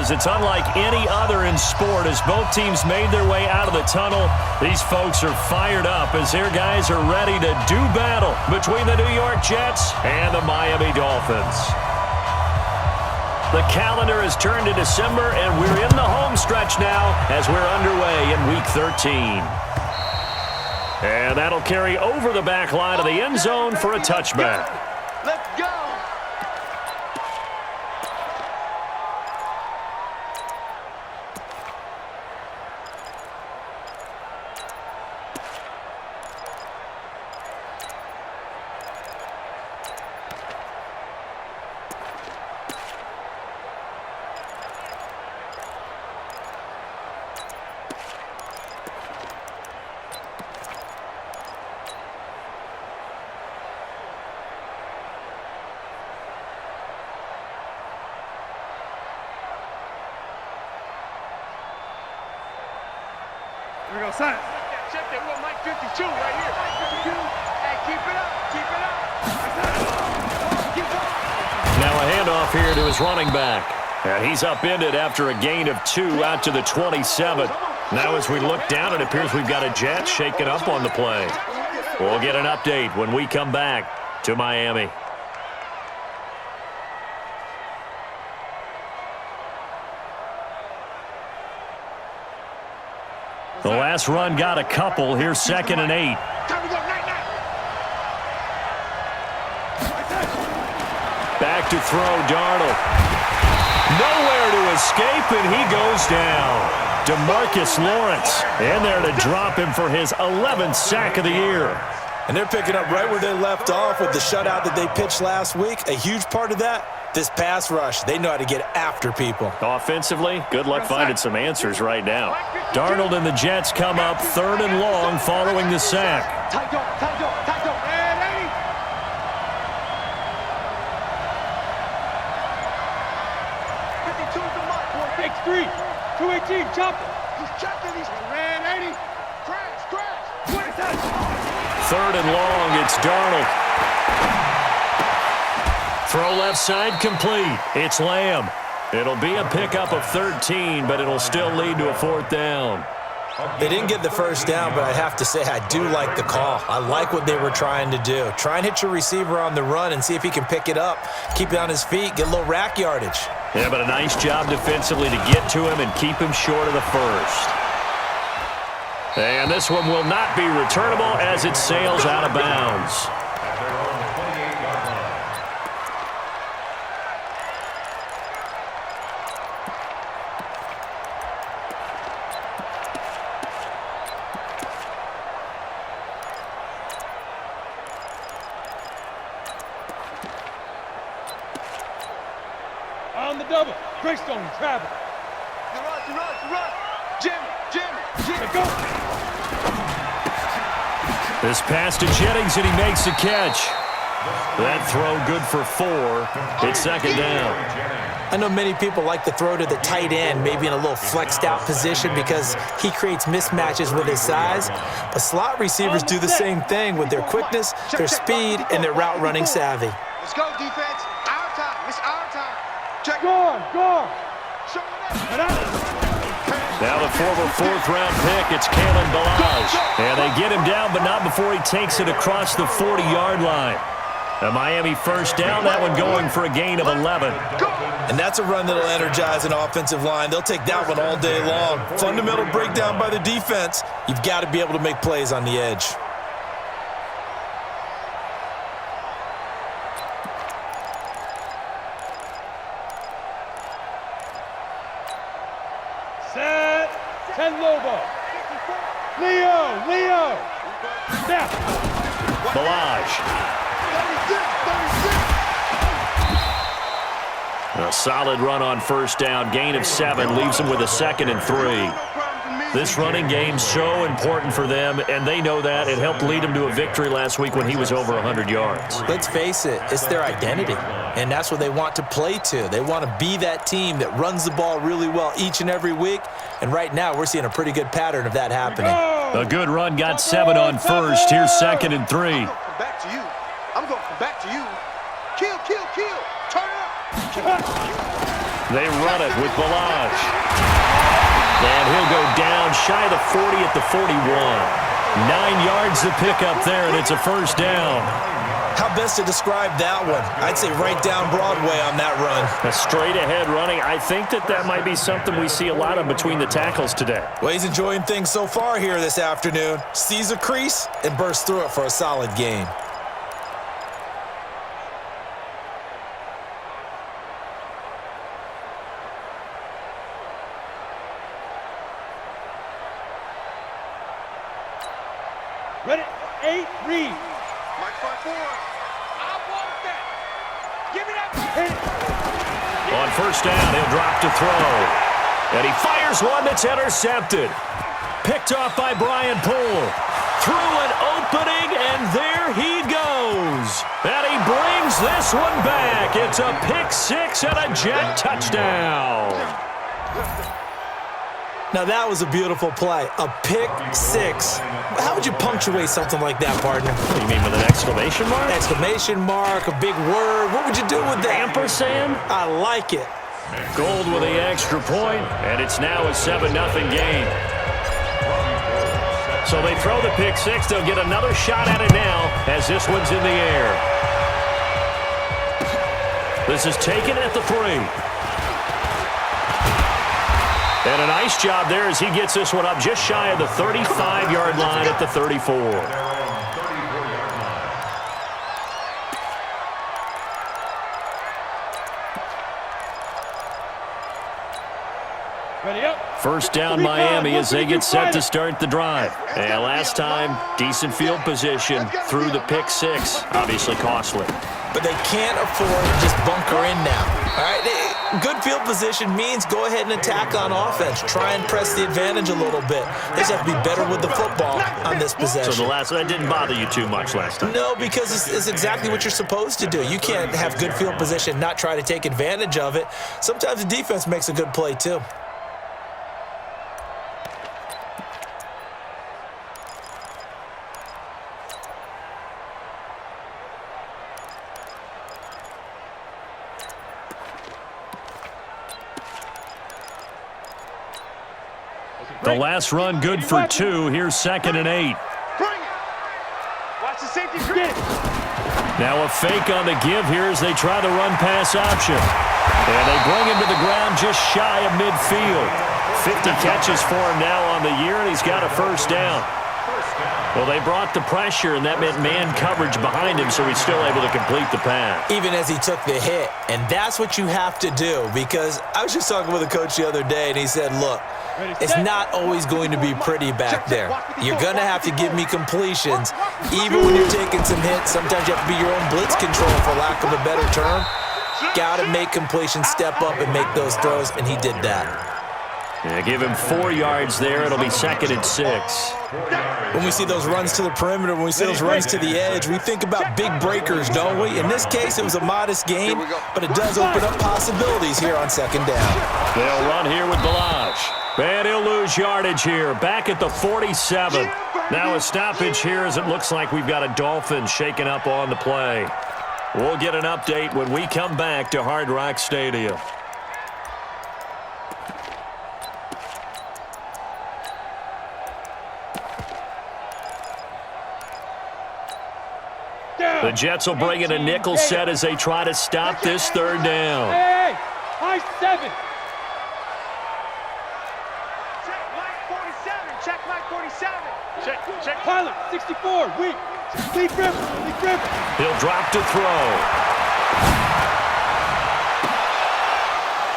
because it's unlike any other in sport. As both teams made their way out of the tunnel, these folks are fired up as their guys are ready to do battle between the New York Jets and the Miami Dolphins. The calendar has turned to December, and we're in the home stretch now as we're underway in Week 13. And that'll carry over the back line of the end zone for a touchback. Let's go. Here we go, son. Check that one, Mike 52 right here. 52. Hey, keep it up. Keep it up. Now a handoff here to his running back. And he's upended after a gain of 2 out to the 27. Now as we look down, it appears we've got a Jet shaking up on the play. We'll get an update when we come back to Miami. The last run got a couple. Here's 2nd and 8. Back to throw, Darnold. Nowhere to escape, and he goes down. DeMarcus Lawrence in there to drop him for his 11th sack of the year. And they're picking up right where they left off with the shutout that they pitched last week. A huge part of that, this pass rush. They know how to get after people. Offensively, good luck finding some answers right now. Darnold and the Jets come up 3rd and long following the sack. Tight door, tight door, tight door. And 80. 52 is the mark. X3, 218, chopper. He's checking these. Ran 80. Crash, crash. 3rd and long, it's Darnold. Throw left side complete. It's Lamb. It'll be a pickup of 13, but it'll still lead to a 4th down. They didn't get the first down, but I have to say I do like the call. I like what they were trying to do. Try and hit your receiver on the run and see if he can pick it up. Keep it on his feet, get a little rack yardage. Yeah, but a nice job defensively to get to him and keep him short of the first. And this one will not be returnable as it sails out of bounds. On the double. Greystone travel. Run. Jimmy. Go. This pass to Jennings, and he makes the catch. That throw good for 4. It's 2nd down. I know many people like to throw to the tight end, maybe in a little flexed out position because he creates mismatches with his size. But slot receivers do the same thing with their quickness, their speed, and their route running savvy. Let's go, defense. Our time. It's our time. Check. Go. Show it up. Now the former 4th-round pick, it's Kalen Ballage. And they get him down, but not before he takes it across the 40-yard line. A Miami first down, that one going for a gain of 11. And that's a run that'll energize an offensive line. They'll take that one all day long. Fundamental breakdown by the defense. You've got to be able to make plays on the edge. Set. 10 Lobo. Leo. Snap. Ballage. A solid run on first down. Gain of 7 leaves them with a 2nd and 3. This running game's so important for them, and they know that. It helped lead them to a victory last week when he was over 100 yards. Let's face it, it's their identity, and that's what they want to play to. They want to be that team that runs the ball really well each and every week, and right now we're seeing a pretty good pattern of that happening. A good run, got 7 on first. Here's 2nd and 3. I'm going to come back to you. I'm going to come back to you. Kill. Turn it up. They run it with Balaj. And he'll go down shy of the 40 at the 41. 9 yards to pick up there, and it's a first down. How best to describe that one? I'd say right down Broadway on that run. A straight-ahead running. I think that might be something we see a lot of between the tackles today. Well, he's enjoying things so far here this afternoon. Sees a crease and bursts through it for a solid gain. Ready? 8, read. Mike 5-4. I want that. Give me that. On first down, he'll drop to throw. And he fires one that's intercepted. Picked off by Brian Poole. Through an opening, and there he goes. And he brings this one back. It's a pick six and a Jet touchdown. Now, that was a beautiful play. A pick six. How would you punctuate something like that, partner? You mean with an exclamation mark? Exclamation mark, a big word. What would you do with that? Ampersand? I like it. Gold with the extra point, and it's now a 7-0 game. So they throw the pick six. They'll get another shot at it now as this one's in the air. This is taken at the 3. And a nice job there as he gets this one up just shy of the 35-yard line at the 34. Ready up. First down Miami as they get set to start the drive. And last time, decent field position through the pick six. Obviously costly. But they can't afford to just bunker in now. All right, good field position means go ahead and attack on offense. Try and press the advantage a little bit. They just have to be better with the football on this possession. So that didn't bother you too much last time? No, because it's exactly what you're supposed to do. You can't have good field position, not try to take advantage of it. Sometimes the defense makes a good play too. The last run good for 2. Here's 2nd and 8. Bring it. Watch the safety grid. Now a fake on the give here as they try the run-pass option. And they bring him to the ground just shy of midfield. 50 catches for him now on the year, and he's got a first down. Well, they brought the pressure, and that meant man coverage behind him, so he's still able to complete the pass. Even as he took the hit. And that's what you have to do, because I was just talking with a coach the other day, and he said, look, it's not always going to be pretty back there. You're going to have to give me completions. Even when you're taking some hits, sometimes you have to be your own blitz control, for lack of a better term. Got to make completions, step up, and make those throws, and he did that. Yeah, give him 4 yards there. It'll be 2nd and 6. When we see those runs to the perimeter, when we see those runs to the edge, we think about big breakers, don't we? In this case, it was a modest gain, but it does open up possibilities here on 2nd down. They'll run here with Balaj. And he'll lose yardage here, back at the 47. Now a stoppage here as it looks like we've got a Dolphin shaken up on the play. We'll get an update when we come back to Hard Rock Stadium. The Jets will bring in a nickel set as they try to stop this 3rd down. Hey, high 7. Check Mike 47. Check. Pilot, 64, weak. Lead grip. He'll drop to throw.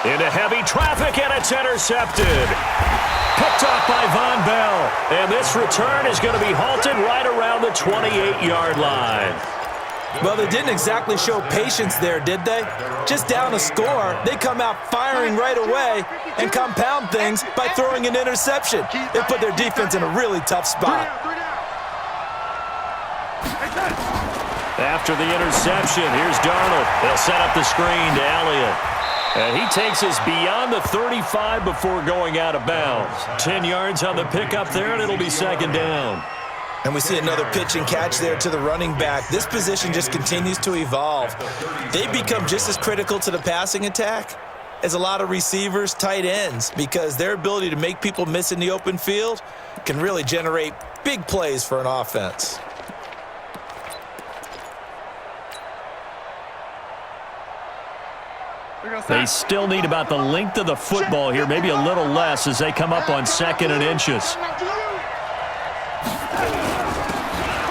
Into heavy traffic, and it's intercepted. Picked off by Von Bell. And this return is going to be halted right around the 28-yard line. Well, they didn't exactly show patience there, did they? Just down a score, they come out firing right away and compound things by throwing an interception. They put their defense in a really tough spot. After the interception, here's Darnold. They'll set up the screen to Elliott. And he takes us beyond the 35 before going out of bounds. 10 yards on the pickup there, and it'll be 2nd down. And we see another pitch and catch there to the running back. This position just continues to evolve. They become just as critical to the passing attack as a lot of receivers, tight ends, because their ability to make people miss in the open field can really generate big plays for an offense. They still need about the length of the football here, maybe a little less as they come up on 2nd and inches.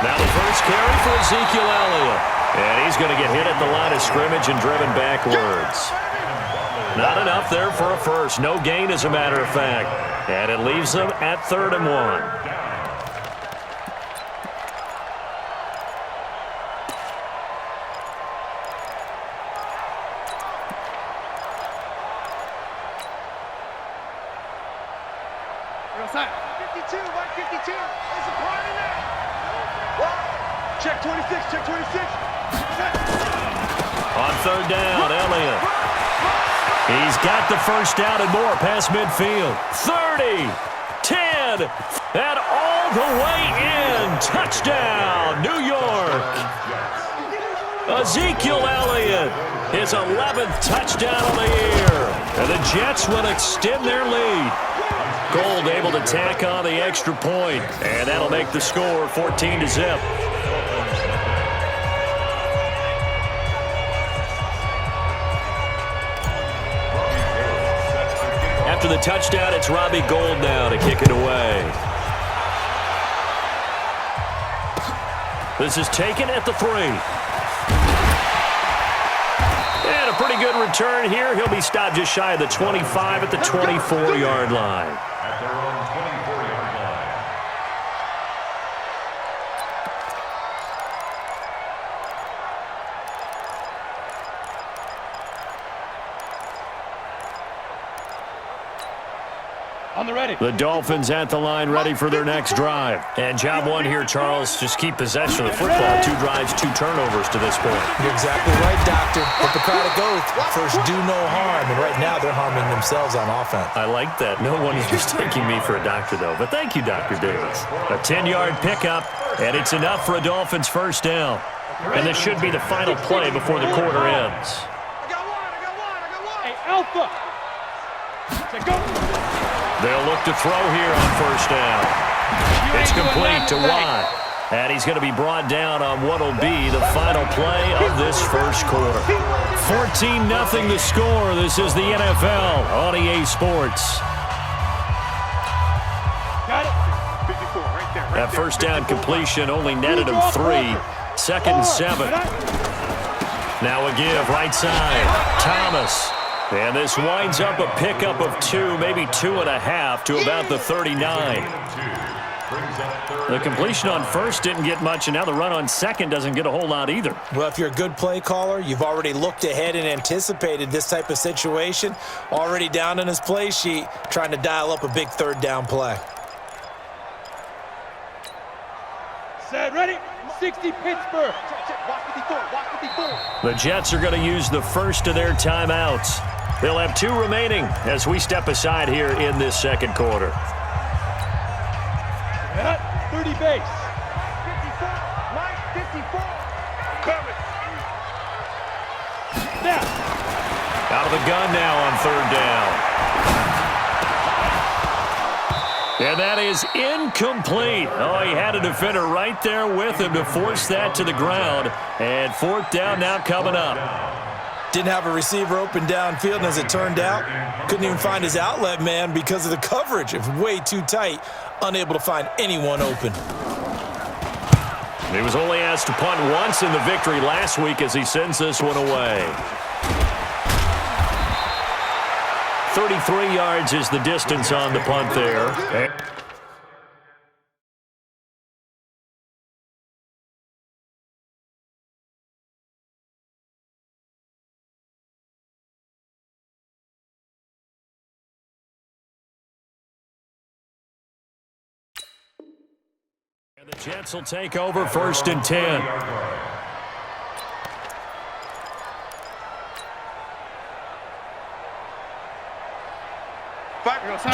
Now the first carry for Ezekiel Elliott. And he's going to get hit at the line of scrimmage and driven backwards. Not enough there for a first. No gain, as a matter of fact. And it leaves them at 3rd and 1. Check 26, check 26. On 3rd down, Elliott. He's got the first down and more past midfield. 30, 10, and all the way in. Touchdown, New York. Ezekiel Elliott, his 11th touchdown of the year. And the Jets will extend their lead. Gold able to tack on the extra point, and that'll make the score 14-0. After the touchdown, it's Robbie Gould now to kick it away. This is taken at the 3. And a pretty good return here. He'll be stopped just shy of the 25 at the 24-yard line. On the ready. The Dolphins at the line, ready for their next drive. And job one here, Charles, just keep possession of the football. 2 drives, 2 turnovers to this point. You're exactly right, Doctor. Hippocratic oath. First, do no harm. And right now, they're harming themselves on offense. I like that. No one is mistaking me for a doctor, though. But thank you, Dr. Davis. A 10-yard pickup, and it's enough for a Dolphins first down. And this should be the final play before the quarter ends. I got one. Hey, Alpha. Say go. They'll look to throw here on first down. It's complete to Watt. And he's going to be brought down on what will be the final play of this first quarter. 14-0 the score. This is the NFL on EA Sports. Got it. 54, right there. That first down completion only netted him 3. 2nd and 7. Now a give right side. Thomas. And this winds up a pickup of 2, maybe 2.5 to about the 39. The completion on first didn't get much, and now the run on second doesn't get a whole lot either. Well, if you're a good play caller, you've already looked ahead and anticipated this type of situation. Already down in his play sheet, trying to dial up a big 3rd down play. Set, ready. 60 Pittsburgh. Watch 54, watch 54. The Jets are going to use the first of their timeouts. They'll have 2 remaining as we step aside here in this second quarter. 30 base. 54, Mike, 54. Coming. Snap. Out of the gun now on 3rd down. And that is incomplete. Oh, he had a defender right there with him to force that to the ground. And 4th down now coming up. Didn't have a receiver open downfield, and as it turned out, couldn't even find his outlet man because of the coverage. It was way too tight, unable to find anyone open. He was only asked to punt once in the victory last week as he sends this one away. 33 yards is the distance on the punt there. And the Jets will take over 1st and 10.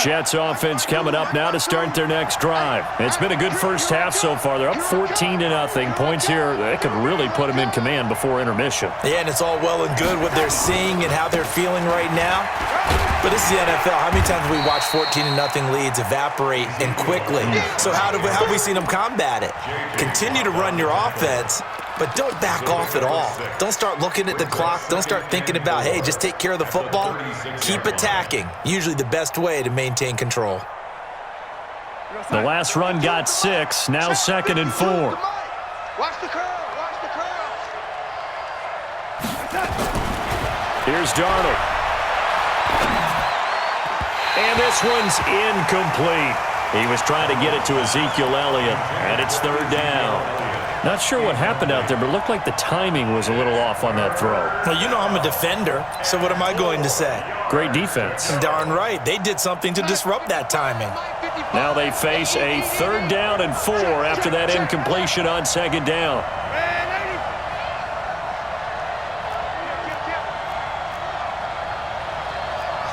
Jets offense coming up now to start their next drive. It's been a good first half so far. They're up 14-0. Points here, they could really put them in command before intermission. Yeah, and it's all well and good what they're seeing and how they're feeling right now. But this is the NFL. How many times have we watched 14-0 leads evaporate and quickly? So how have we seen them combat it? Continue to run your offense, but don't back off at all. Don't start looking at the clock. Don't start thinking about, hey, just take care of the football. Keep attacking. Usually the best way to maintain control. The last run got 6. Now 2nd and 4. Watch the curl. Watch the curl. Here's Darnold. And this one's incomplete. He was trying to get it to Ezekiel Elliott, and it's 3rd down. Not sure what happened out there, but it looked like the timing was a little off on that throw. Well, you know I'm a defender, so what am I going to say? Great defense. Darn right. They did something to disrupt that timing. Now they face a 3rd down and 4 after that incompletion on 2nd down.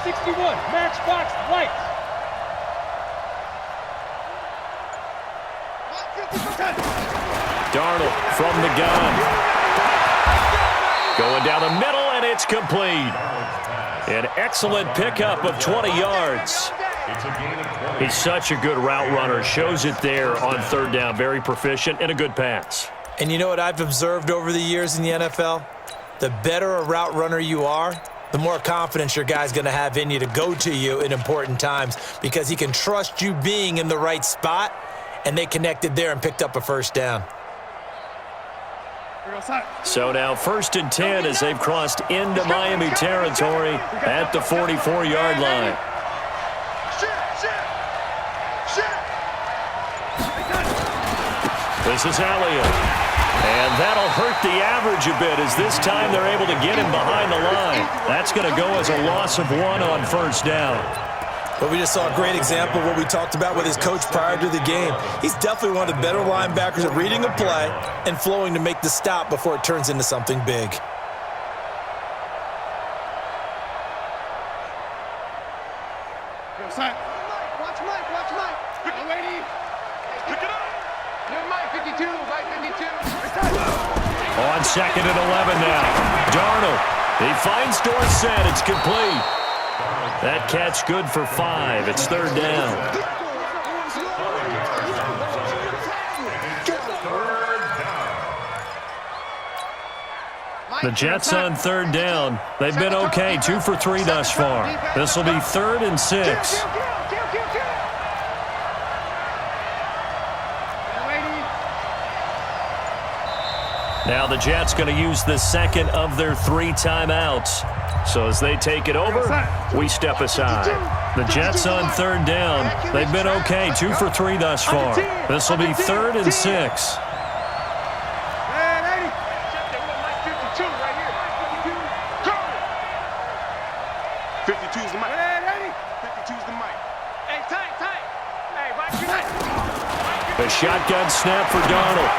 61, matchbox lights. Darnold from the gun. Going down the middle, and it's complete. An excellent pickup of 20 yards. He's such a good route runner. Shows it there on 3rd down. Very proficient and a good pass. And you know what I've observed over the years in the NFL? The better a route runner you are, the more confidence your guy's going to have in you to go to you in important times because he can trust you being in the right spot, and they connected there and picked up a 1st down. So now 1st and 10 as they've crossed into Miami territory at the 44-yard line. This is Elliott. And that'll hurt the average a bit as this time they're able to get him behind the line. That's going to go as a loss of 1 on 1st down. But we just saw a great example of what we talked about with his coach prior to the game. He's definitely one of the better linebackers at reading a play and flowing to make the stop before it turns into something big. Watch Mike. Pick it up. You're Mike 52, Mike 52. On 2nd and 11 now. Darnold. He finds Dorsett. It's complete. That catch good for 5. It's 3rd down. The Jets on 3rd down. They've been okay. 2 for 3 thus far. This will be 3rd and 6. Now the Jets going to use the 2nd of their 3 timeouts. So as they take it over, we step aside. The Jets on 3rd down. They've been okay. 2 for 3 thus far. This will be 3rd and 6. 52's the mic. 52's the mic. Hey, tight. Hey, Mike, The shotgun snap for Darnold.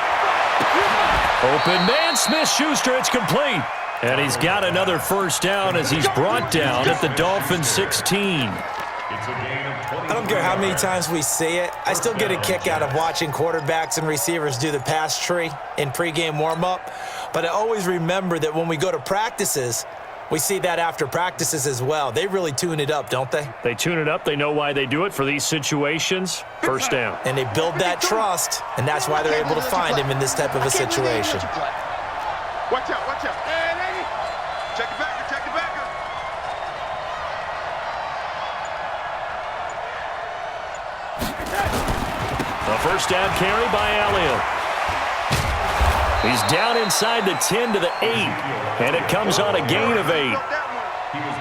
Open man, Smith-Schuster, it's complete. And he's got another 1st down as he's brought down at the Dolphins' 16. I don't care how many times we see it. I still get a kick out of watching quarterbacks and receivers do the pass tree in pregame warm-up. But I always remember that when we go to practices, we see that after practices as well. They really tune it up, don't they? They tune it up. They know why they do it for these situations. 1st down. And they build that trust, and that's why they're able to find him in this type of a situation. Watch out. Hey, lady. Check it back. A 1st down carry by Elliott. He's down inside the 10 to the 8, and it comes on a gain of 8.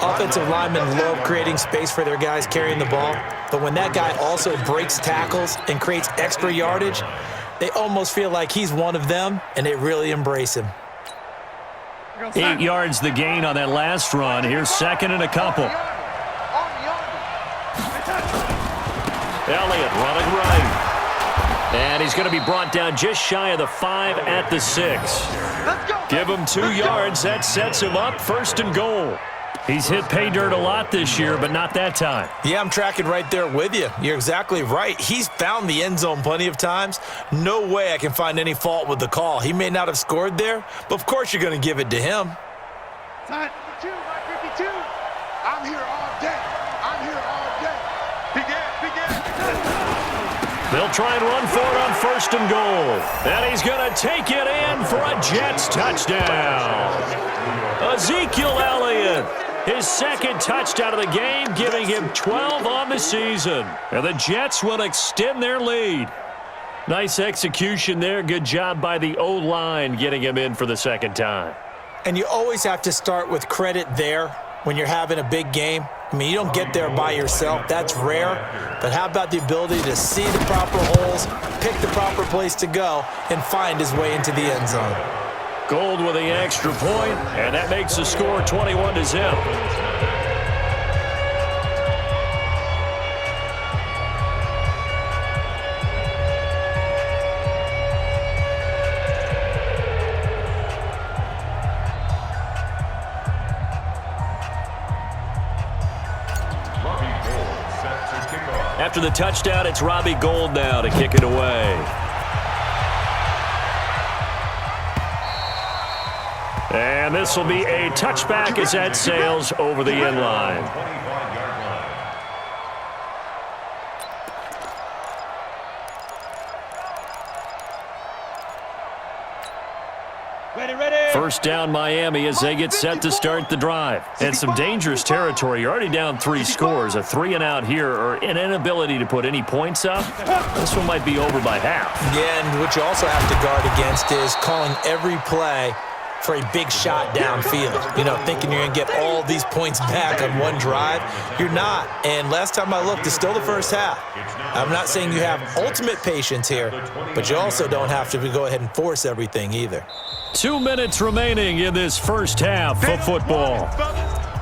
Offensive linemen love creating space for their guys carrying the ball, but when that guy also breaks tackles and creates extra yardage, they almost feel like he's one of them, and they really embrace him. 8 yards the gain on that last run. Here's 2nd and a couple. Elliott running right. And he's going to be brought down just shy of the 5 at the 6. Give him 2 yards. That sets him up 1st and goal. He's hit pay dirt a lot this year, but not that time. Yeah, I'm tracking right there with you. You're exactly right. He's found the end zone plenty of times. No way I can find any fault with the call. He may not have scored there, but of course you're going to give it to him. Time 52, right 52. I'm here all day. I'm here all day. They'll try and run for it on 1st and goal. And he's going to take it in for a Jets touchdown. Ezekiel Elliott, his 2nd touchdown of the game, giving him 12 on the season. And the Jets will extend their lead. Nice execution there. Good job by the O-line getting him in for the 2nd time. And you always have to start with credit there when you're having a big game. I mean, you don't get there by yourself. That's rare. But how about the ability to see the proper holes, pick the proper place to go, and find his way into the end zone? Gold with the extra point, and that makes the score 21-0. After the touchdown, it's Robbie Gould now to kick it away. And this will be a touchback as that sails over the end line. First down Miami as they get set to start the drive. And some dangerous territory. You're already down 3 scores. A 3-and-out here or an inability to put any points up. This one might be over by half. Yeah, and what you also have to guard against is calling every play for a big shot downfield. You know, thinking you're going to get all these points back on one drive. You're not. And last time I looked, it's still the first half. I'm not saying you have ultimate patience here, but you also don't have to go ahead and force everything either. 2 minutes remaining in this first half of football.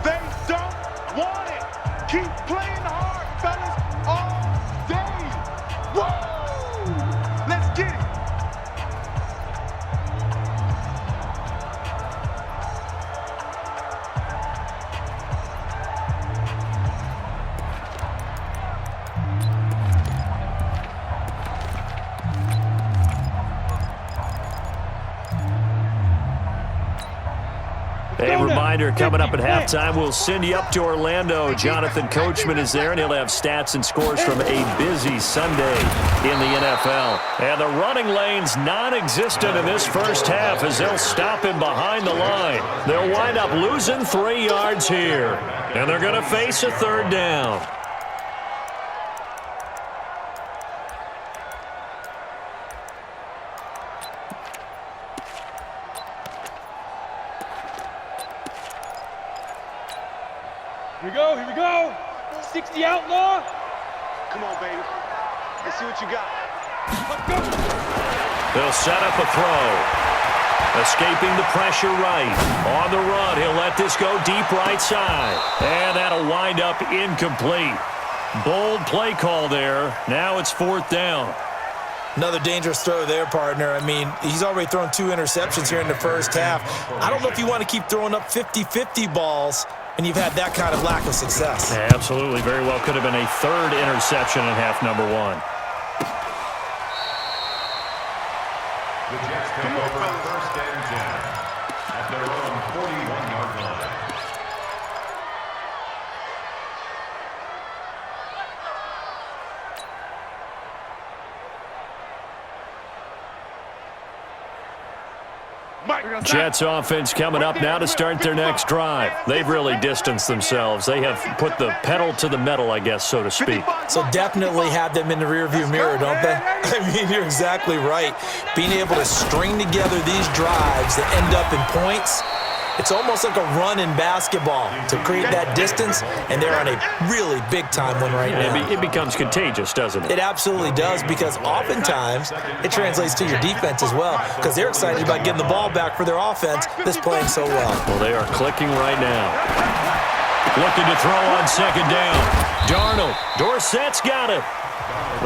They don't want it. Keep playing hard, fellas, all day. Whoa! Let's get it. A reminder, coming up at halftime, we'll send you up to Orlando. Jonathan Coachman is there, and he'll have stats and scores from a busy Sunday in the NFL. And the running lane's non-existent in this first half as they'll stop him behind the line. They'll wind up losing 3 yards here, and they're going to face a 3rd down. Here we go. 60 outlaw. Come on, baby. Let's see what you got. Let's go. They'll set up a throw. Escaping the pressure right. On the run, he'll let this go deep right side. And that'll wind up incomplete. Bold play call there. Now it's 4th down. Another dangerous throw there, partner. I mean, he's already thrown 2 interceptions here in the first half. I don't know if you want to keep throwing up 50-50 balls and you've had that kind of lack of success. Yeah, absolutely. Very well could have been a 3rd interception in half number 1. The Jets take over 1st and 10 at their own 41-yard line. Jets offense coming up now to start their next drive. They've really distanced themselves. They have put the pedal to the metal, I guess, so to speak. So definitely have them in the rearview mirror, don't they? I mean, you're exactly right. Being able to string together these drives that end up in points, it's almost like a run in basketball to create that distance, and they're on a really big-time one right now. It becomes contagious, doesn't it? It absolutely does, because oftentimes it translates to your defense as well, because they're excited about getting the ball back for their offense that's playing so well. Well, they are clicking right now. Looking to throw on 2nd down. Darnold. Dorsett's got it.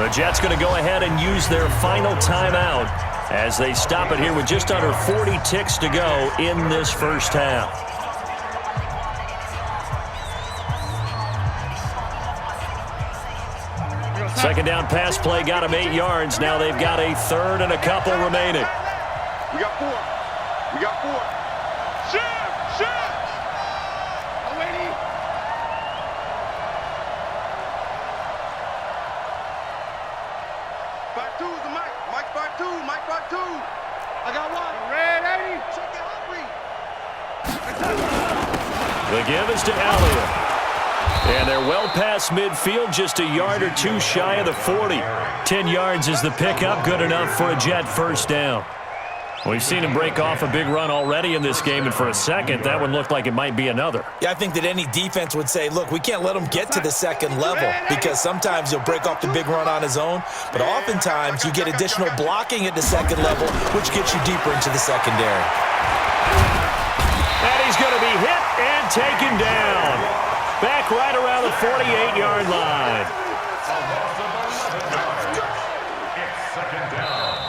The Jets going to go ahead and use their final timeout as they stop it here with just under 40 ticks to go in this first half. Second down pass play got him 8 yards. Now they've got a third and a couple remaining. We got 4. We got 4. Shift! Oh, wait. Back 2 is the Mike. Mike back 2. Mike back 2. I got 1. Red 80. Check it out, The give is to Elliott. And they're well past midfield, just a yard or 2 shy of the 40. 10 yards is the pickup, good enough for a Jet first down. We've seen him break off a big run already in this game, and for a second, that one looked like it might be another. Yeah, I think that any defense would say, look, we can't let him get to the second level because sometimes he'll break off the big run on his own, but oftentimes you get additional blocking at the second level, which gets you deeper into the secondary. And he's going to be hit and taken down. Back right around the 48-yard line.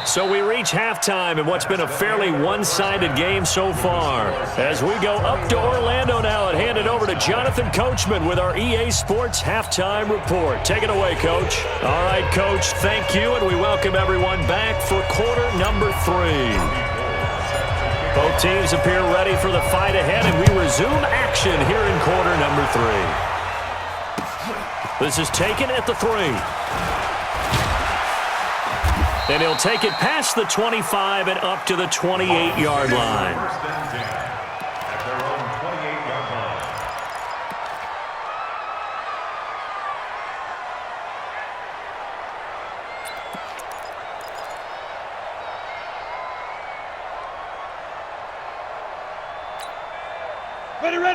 So we reach halftime in what's been a fairly one-sided game so far. As we go up to Orlando now and hand it over to Jonathan Coachman with our EA Sports Halftime Report. Take it away, Coach. All right, Coach, thank you, and we welcome everyone back for quarter number 3. Both teams appear ready for the fight ahead, and we resume action here in quarter number 3. This is taken at the 3. And he'll take it past the 25 and up to the 28-yard line.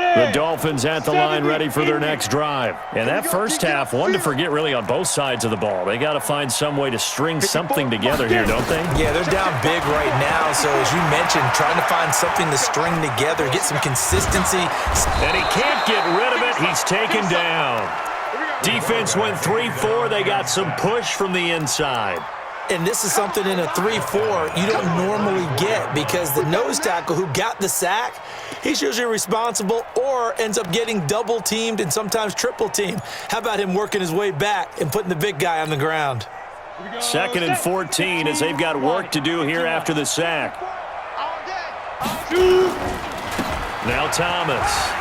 The Dolphins at the line ready for their next drive. And that first half, one to forget really on both sides of the ball. They got to find some way to string something together here, don't they? Yeah, they're down big right now. So as you mentioned, trying to find something to string together, get some consistency. And he can't get rid of it. He's taken down. Defense went 3-4. They got some push from the inside. And this is something in a 3-4 you don't normally get because the nose tackle who got the sack, he's usually responsible or ends up getting double-teamed and sometimes triple-teamed. How about him working his way back and putting the big guy on the ground? 2nd and 14 as they've got work to do here after the sack. Now Thomas.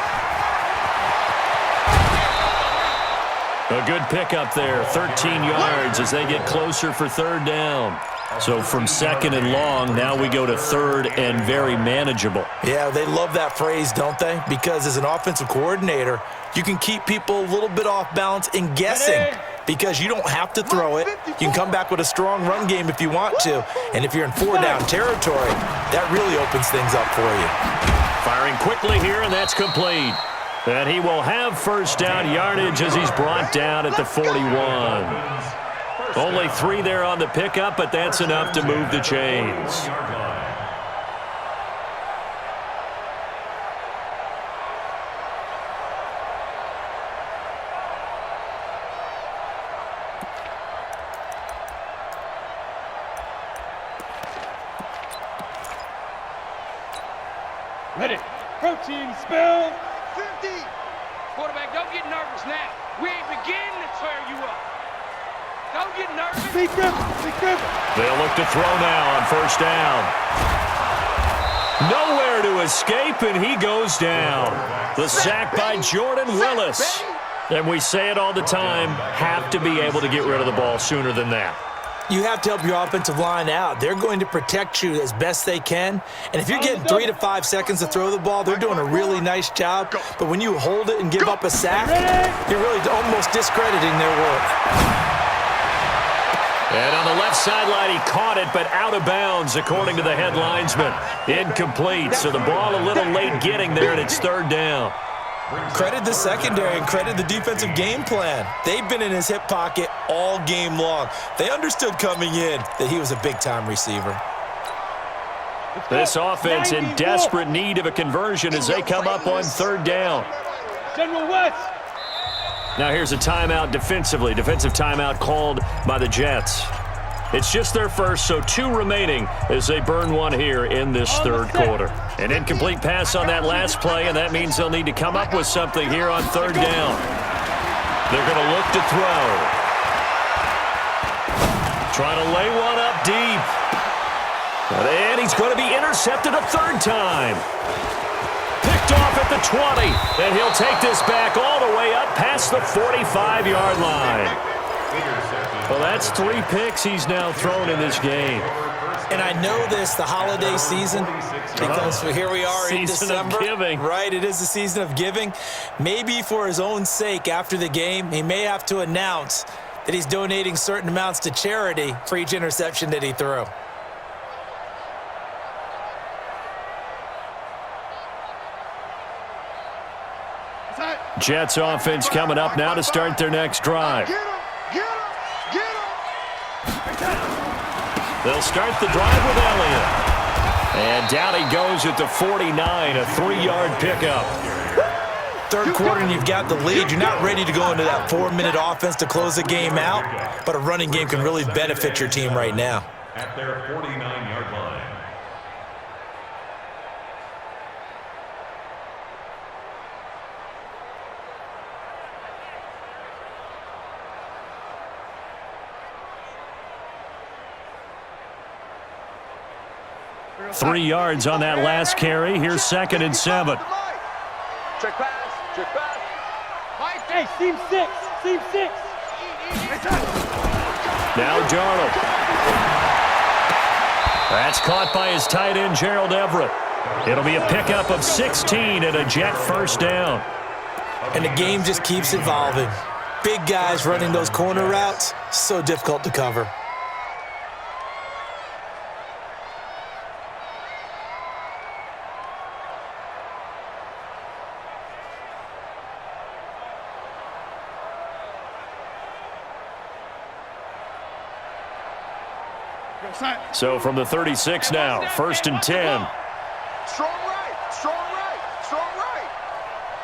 A good pickup there, 13 yards as they get closer for 3rd down. So from 2nd and long, now we go to 3rd and very manageable. Yeah, they love that phrase, don't they? Because as an offensive coordinator, you can keep people a little bit off balance and guessing because you don't have to throw it. You can come back with a strong run game if you want to. And if you're in 4-down territory, that really opens things up for you. Firing quickly here, and that's complete. And he will have first down yardage as he's brought down at the 41. Only 3 there on the pickup, but that's enough to move the chains. Ready. Protein spill. 50. Quarterback, don't get nervous now. We ain't beginning to tear you up. Don't get nervous. Big grip. They'll look to throw now on first down. Nowhere to escape, and he goes down. The sack by Jordan Willis. And we say it all the time, have to be able to get rid of the ball sooner than that. You have to help your offensive line out. They're going to protect you as best they can. And if you're getting 3 to 5 seconds to throw the ball, they're doing a really nice job. But when you hold it and give up a sack, you're really almost discrediting their work. And on the left sideline, he caught it, but out of bounds, according to the head linesman. Incomplete, so the ball a little late getting there, and it's 3rd down. Credit the secondary and credit the defensive game plan. They've been in his hip pocket all game long. They understood coming in that he was a big-time receiver. This offense in desperate need of a conversion as they come up on 3rd down. General West. Now here's a timeout defensively. Defensive timeout called by the Jets. It's just their first, so 2 remaining as they burn one here in this 3rd quarter. An incomplete pass on that last play, and that means they'll need to come up with something here on 3rd down. They're going to look to throw. Trying to lay one up deep. And he's going to be intercepted a third time. Picked off at the 20. And he'll take this back all the way up past the 45-yard line. Well, that's 3 picks he's now thrown in this game. And I know this, the holiday season, because here we are in December. Season of giving. Right, it is the season of giving. Maybe for his own sake, after the game, he may have to announce that he's donating certain amounts to charity for each interception that he threw. Jets offense coming up now to start their next drive. Get him! Get him! Get him! They'll start the drive with Elliott. And down he goes at the 49, a 3-yard pickup. Third quarter and you've got the lead. You're not ready to go into that 4-minute offense to close the game out, but a running game can really benefit your team right now. At their 49-yard line. Three yards on that last carry. Here's 2nd and 7. Check pass. Check pass. Hey, seam 6. Seam 6. Now Darnold. That's caught by his tight end, Gerald Everett. It'll be a pickup of 16 and a Jet first down. And the game just keeps evolving. Big guys running those corner routes, so difficult to cover. So from the 36 now, 1st and 10. Strong right. Strong right. Strong right.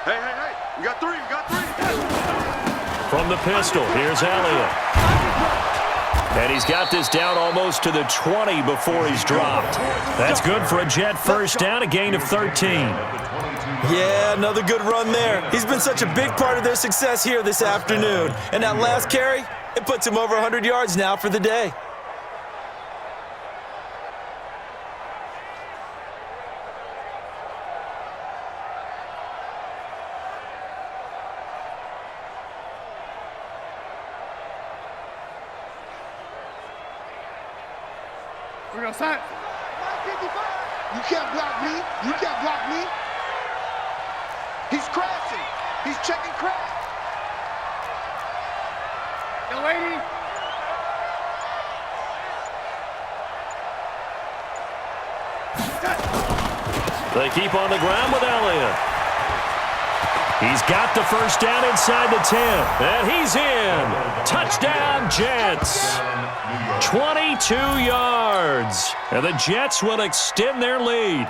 Hey, hey, hey. We got 3. We got 3. From the pistol, here's Elliott. And he's got this down almost to the 20 before he's dropped. That's good for a Jet first down, a gain of 13. Yeah, another good run there. He's been such a big part of their success here this afternoon. And that last carry, it puts him over 100 yards now for the day. We're going to sign. You can't block me. You can't block me. He's crashing. He's checking crash. Young lady. They keep on the ground with Elliott. He's got the first down inside the 10. And he's in. Touchdown, Jets. 22 yards. And the Jets will extend their lead.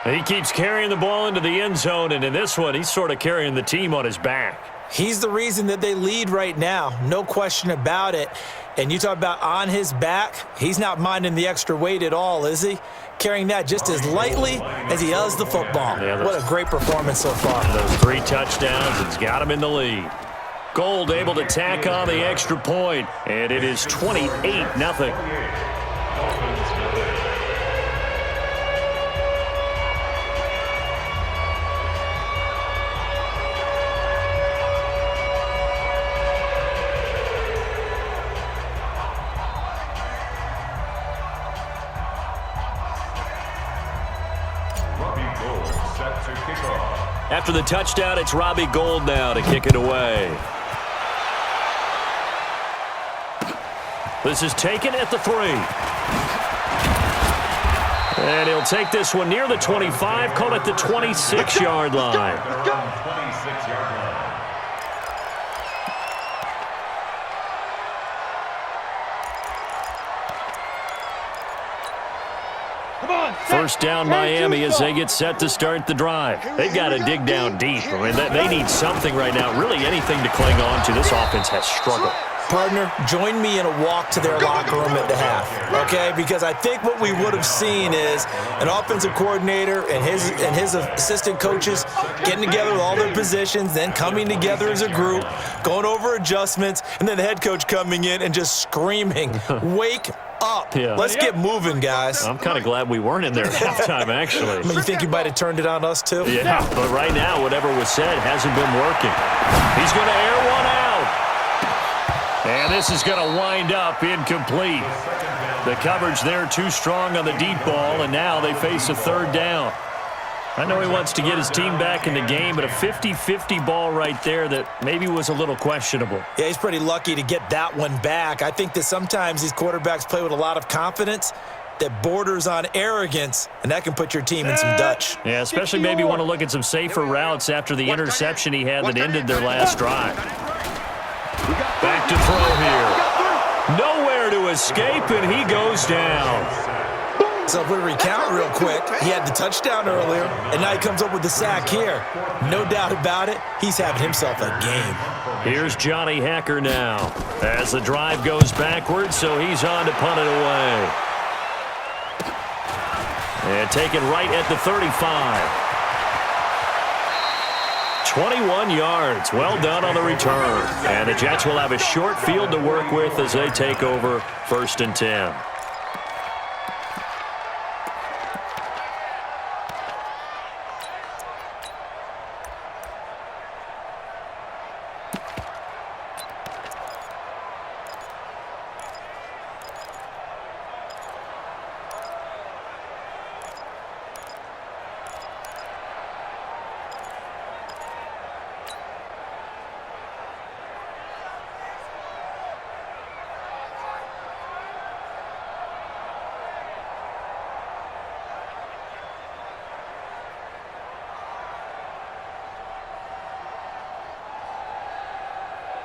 He keeps carrying the ball into the end zone, and in this one, he's sort of carrying the team on his back. He's the reason that they lead right now, no question about it. And you talk about on his back, he's not minding the extra weight at all, is he? Carrying that just as lightly as he does the football. Yeah, what a great performance so far. Those 3 touchdowns, it's got him in the lead. Gold able to tack on the extra point, and it is 28-0. After the touchdown, it's Robbie Gould now to kick it away. This is taken at the 3. And he'll take this one near the 25, call it the 26-yard line. 26-yard line. First down Miami as they get set to start the drive. They've got to dig down deep. I mean, they need something right now, really anything to cling on to. This offense has struggled. Partner, join me in a walk to their locker room at the half, okay? Because I think what we would have seen is an offensive coordinator and his assistant coaches getting together with all their positions, then coming together as a group, going over adjustments, and then the head coach coming in and just screaming, "Wake up. Yeah. Let's get moving, guys." I'm kind of glad we weren't in there at halftime, actually. I mean, you think you might have turned it on us, too? Yeah, but right now, whatever was said hasn't been working. He's going to air one out. And this is going to wind up incomplete. The coverage there too strong on the deep ball, and now they face a third down. I know he wants to get his team back in the game, but a 50-50 ball right there that maybe was a little questionable. Yeah, he's pretty lucky to get that one back. I think that sometimes these quarterbacks play with a lot of confidence that borders on arrogance, and that can put your team in some Dutch. Yeah, especially maybe want to look at some safer routes after the interception he had that ended their last drive. Back to throw here. Nowhere to escape, and he goes down. So if we recount real quick, he had the touchdown earlier, and now he comes up with the sack here. No doubt about it, he's having himself a game. Here's Johnny Hacker now as the drive goes backwards, so he's on to punt it away. And taken right at the 35. 21 yards. Well done on the return. And the Jets will have a short field to work with as they take over 1st and 10.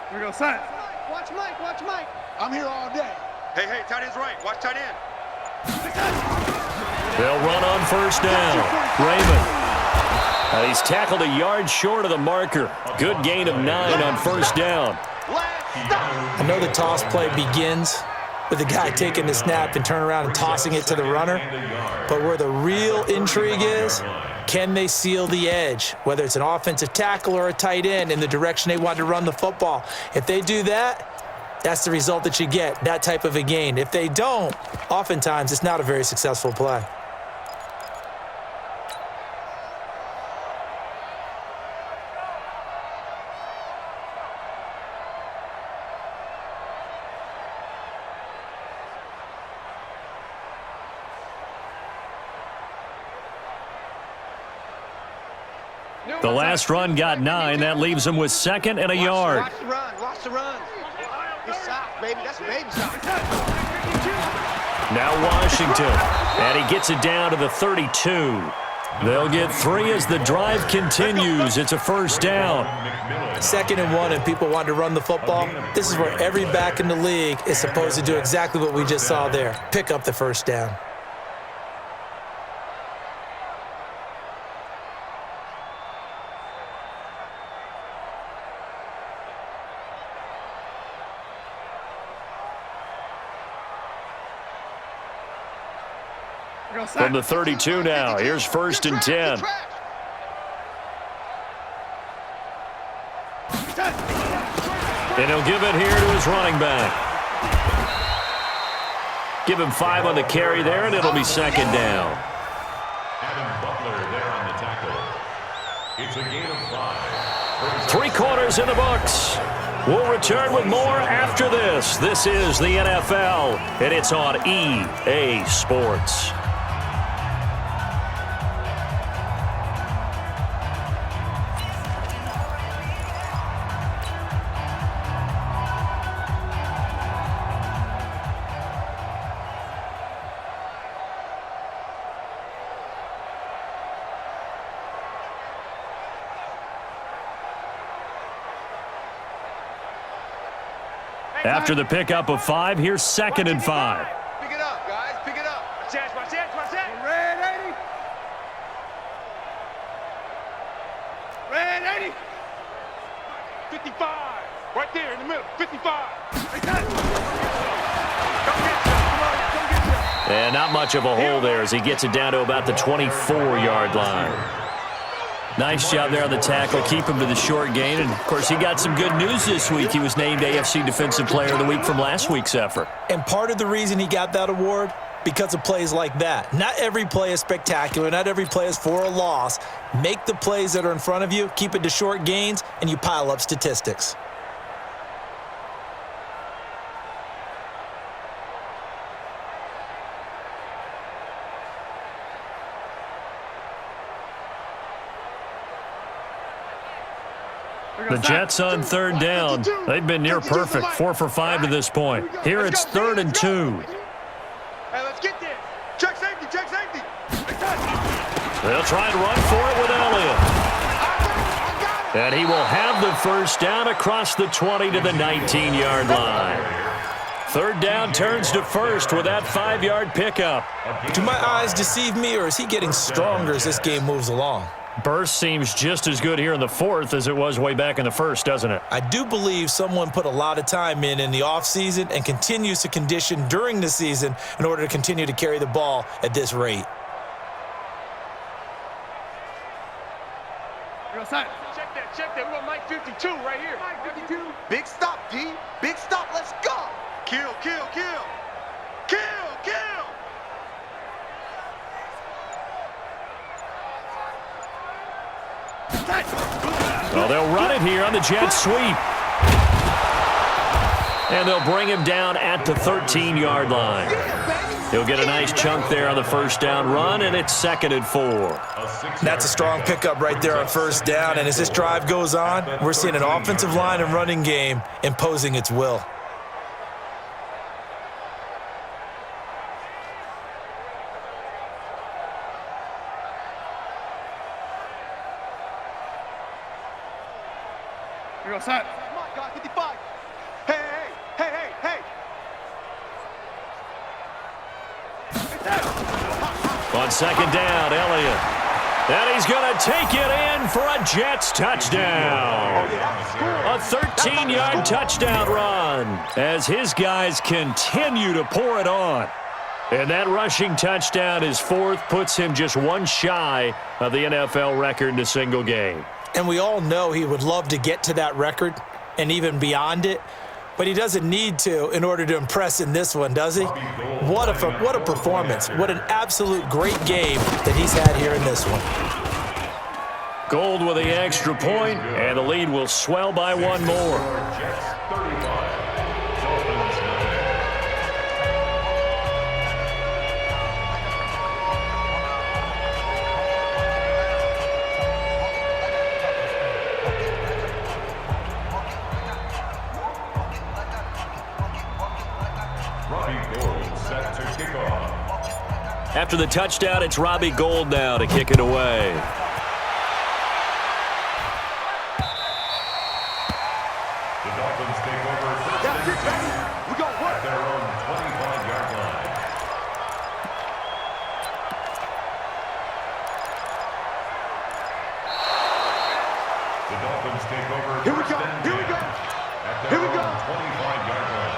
Here we go, sign. Watch Mike, watch Mike. I'm here all day. Hey, tight end's right. Watch tight end. They'll run on 1st down. Raymond. He's tackled a yard short of the marker. Good gain of 9 on 1st down. I know the toss play begins with the guy taking the snap and turn around and tossing it to the runner. But where the real intrigue is, can they seal the edge, whether it's an offensive tackle or a tight end, in the direction they want to run the football? If they do that, that's the result that you get, that type of a gain. If they don't, oftentimes it's not a very successful play. The last run got 9. That leaves him with 2nd and a yard. Watch the run, watch the run. It's soft, baby. That's baby soft. Now Washington. And he gets it down to the 32. They'll get 3 as the drive continues. It's a 1st down. 2nd and 1, and people want to run the football. This is where every back in the league is supposed to do exactly what we just saw there. Pick up the 1st down. From the 32 now, here's 1st and 10. And he'll give it here to his running back. Give him 5 on the carry there, and it'll be 2nd down. Adam Butler there on the tackle. It's a gain of 5. 3 quarters in the books. We'll return with more after this. This is the NFL, and it's on EA Sports. After the pickup of 5, here's 2nd and 5. Pick it up, guys. Pick it up. Watch that, watch that, watch that. Red 80. Red 80. 55. Right there in the middle, 55. And not much of a hole there as he gets it down to about the 24-yard line. Nice job there on the tackle. Keep him to the short gain. And, of course, he got some good news this week. He was named AFC Defensive Player of the Week from last week's effort. And part of the reason he got that award, because of plays like that. Not every play is spectacular. Not every play is for a loss. Make the plays that are in front of you, keep it to short gains, and you pile up statistics. The Jets on third down. They've been near perfect, 4 for 5 to this point. Here it's 3rd and 2. Hey, let's get there. Check safety, check safety. They'll try and run for it with Elliott. And he will have the first down across the 20 to the 19-yard line. 3rd down turns to 1st with that 5-yard pickup. Do my eyes deceive me, or is he getting stronger as this game moves along? Burst seems just as good here in the 4th as it was way back in the 1st, doesn't it? I do believe someone put a lot of time in the offseason and continues to condition during the season in order to continue to carry the ball at this rate. Check that. We're going Mike 52 right here. Mike 52. Big stop, D. Big stop. Let's go. Kill, kill, kill. Kill, kill. Well, they'll run it here on the jet sweep. And they'll bring him down at the 13-yard line. He'll get a nice chunk there on the first down run, and it's 2nd and 4. That's a strong pickup right there on first down, and as this drive goes on, we're seeing an offensive line and running game imposing its will. Here goes Side. Come on, guys, 55. Hey. On 2nd down, Elliott. And he's going to take it in for a Jets touchdown. A 13-yard touchdown run as his guys continue to pour it on. And that rushing touchdown is 4th, puts him just one shy of the NFL record in a single game. And we all know he would love to get to that record and even beyond it, but he doesn't need to in order to impress in this one, does he? What a performance. What an absolute great game that he's had here in this one. Gold with the extra point, and the lead will swell by one more. Jets 35. Dolphins 9. Robbie Gould set to kick off. After the touchdown, it's Robbie Gould now to kick it away. The Dolphins take over first and 10 at their own 25-yard line. The Dolphins take over first and 10 at their own 25-yard line.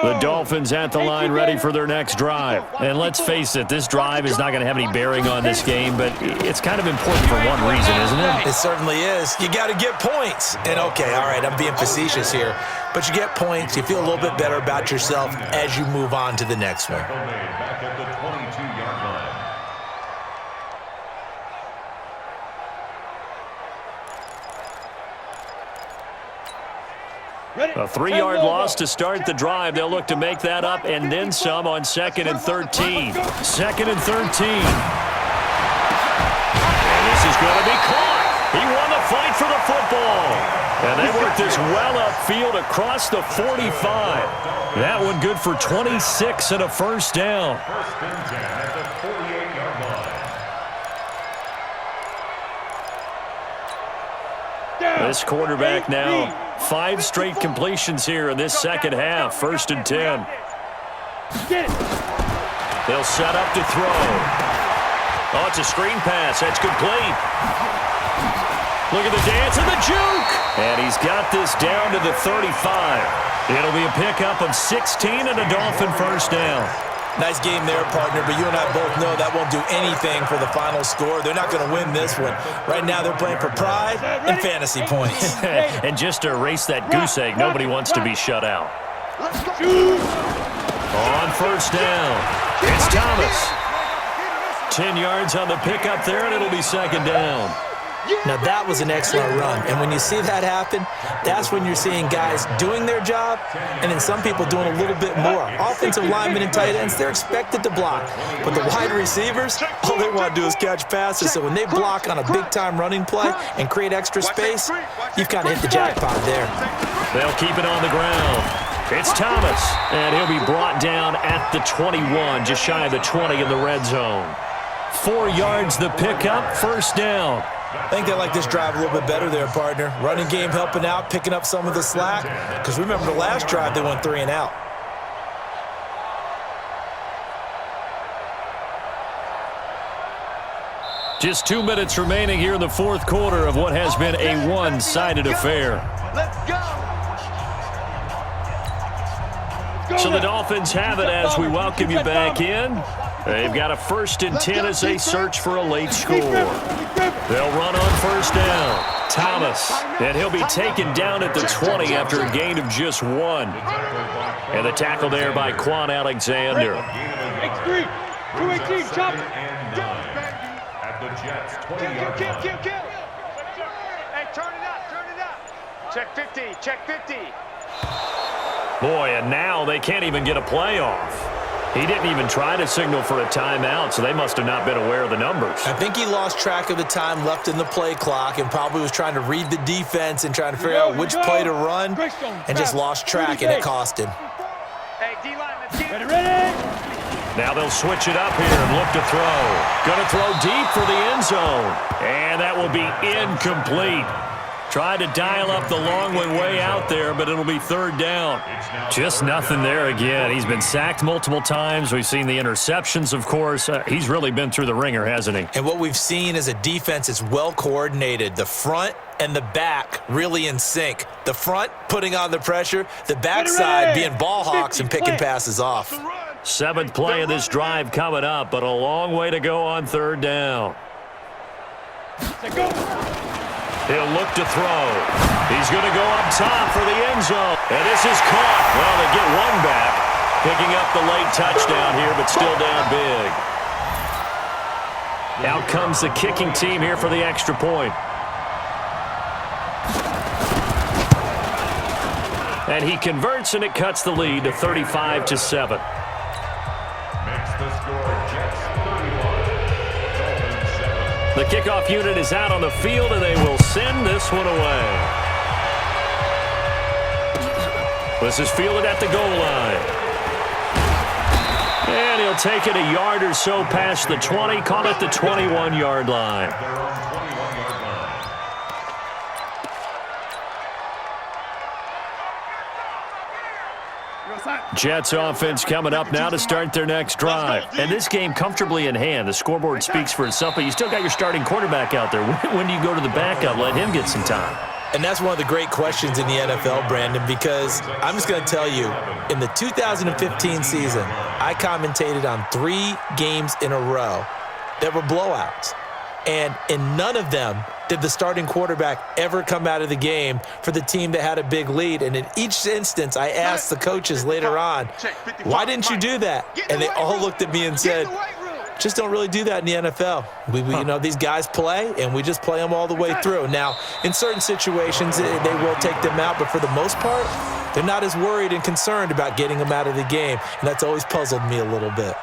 The Dolphins at the line ready for their next drive. And let's face it, this drive is not going to have any bearing on this game, but it's kind of important for one reason, isn't it? It certainly is. You got to get points. And okay, all right, I'm being facetious here, but you get points, you feel a little bit better about yourself as you move on to the next one. Tackle made back at the 22-yard line. A 3-yard loss to start the drive. They'll look to make that up and then some on 2nd and 13. 2nd and 13. And this is going to be caught. He won the fight for the football. And they work this well upfield across the 45. That one good for 26 and a first down. First and 10 at the 48-yard line. This quarterback now, 5 straight completions here in this second half. 1st and 10. Get it. They'll set up to throw. Oh, it's a screen pass. That's complete. Look at the dance and the juke. And he's got this down to the 35. It'll be a pickup of 16 and a Dolphin first down. Nice game there, partner, but you and I both know that won't do anything for the final score. They're not going to win this one. Right now they're playing for pride and fantasy points. And just to erase that goose egg, nobody wants to be shut out. On first down, it's Thomas. 10 yards on the pickup there, and it'll be second down. Now, that was an excellent run, and when you see that happen, that's when you're seeing guys doing their job and then some people doing a little bit more. Offensive linemen and tight ends, they're expected to block, but the wide receivers, all they want to do is catch passes, so when they block on a big-time running play and create extra space, you've kind of hit the jackpot there. They'll keep it on the ground. It's Thomas, and he'll be brought down at the 21, just shy of the 20 in the red zone. 4 yards the pickup, first down. I think they like this drive a little bit better there, partner. Running game helping out, picking up some of the slack. Because remember the last drive, they went 3 and out. Just 2 minutes remaining here in the fourth quarter of what has been a one-sided affair. Let's go. So the Dolphins have it as we welcome you back in. They've got a 1st and 10 as they search for a late score. They'll run on first down. Thomas, and he'll be taken down at the 20 after a gain of just 1. And the tackle there by Quan Alexander. X3, 218, chop. At the Jets, 20-yard line. Kill. Hey, turn it up. Check 50, check 50. Boy, and now they can't even get a play off. He didn't even try to signal for a timeout, so they must have not been aware of the numbers. I think he lost track of the time left in the play clock and probably was trying to read the defense and trying to figure out which play to run and just lost track, and it cost him. Hey, D-line, let's get it. Ready? Now they'll switch it up here and look to throw. Going to throw deep for the end zone. And that will be incomplete. Tried to dial up the long one way out there, but it'll be third down. Just nothing there again. He's been sacked multiple times. We've seen the interceptions, of course. He's really been through the ringer, hasn't he? And what we've seen is a defense is well coordinated. The front and the back really in sync. The front putting on the pressure, the backside being ball hawks and picking passes off. 7th play of this drive coming up, but a long way to go on third down. Go. He'll look to throw. He's going to go up top for the end zone. And this is caught. Well, they get one back. Picking up the late touchdown here, but still down big. Out comes the kicking team here for the extra point. And he converts, and it cuts the lead to 35-7. Makes the score Jets 31. Dolphins 7. The kickoff unit is out on the field, and they will send this one away. This is fielded at the goal line. And he'll take it a yard or so past the 20, call it the 21-yard line. Their own 21-yard line. Jets offense coming up now to start their next drive. And this game comfortably in hand. The scoreboard speaks for itself, but you still got your starting quarterback out there. When do you go to the backup? Let him get some time. And that's one of the great questions in the NFL, Brandon, because I'm just going to tell you, in the 2015 season, I commentated on 3 games in a row that were blowouts. And in none of them did the starting quarterback ever come out of the game for the team that had a big lead. And in each instance, I asked the coaches later on, why didn't you do that? And they all looked at me and said, just don't really do that in the NFL. You know, these guys play, and we just play them all the way through. Now, in certain situations, they will take them out, but for the most part, they're not as worried and concerned about getting them out of the game, and that's always puzzled me a little bit.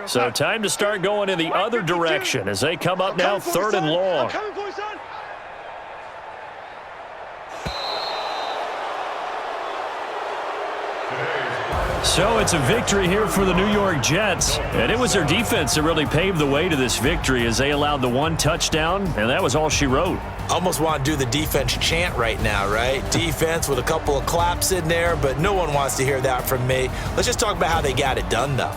So time to start going in the other direction as they come up now 3rd and long. Today's final So it's a victory here for the New York Jets, and it was their defense that really paved the way to this victory as they allowed the 1 touchdown, and that was all she wrote. Almost want to do the defense chant right now, right? Defense with a couple of claps in there, but no one wants to hear that from me. Let's just talk about how they got it done, though.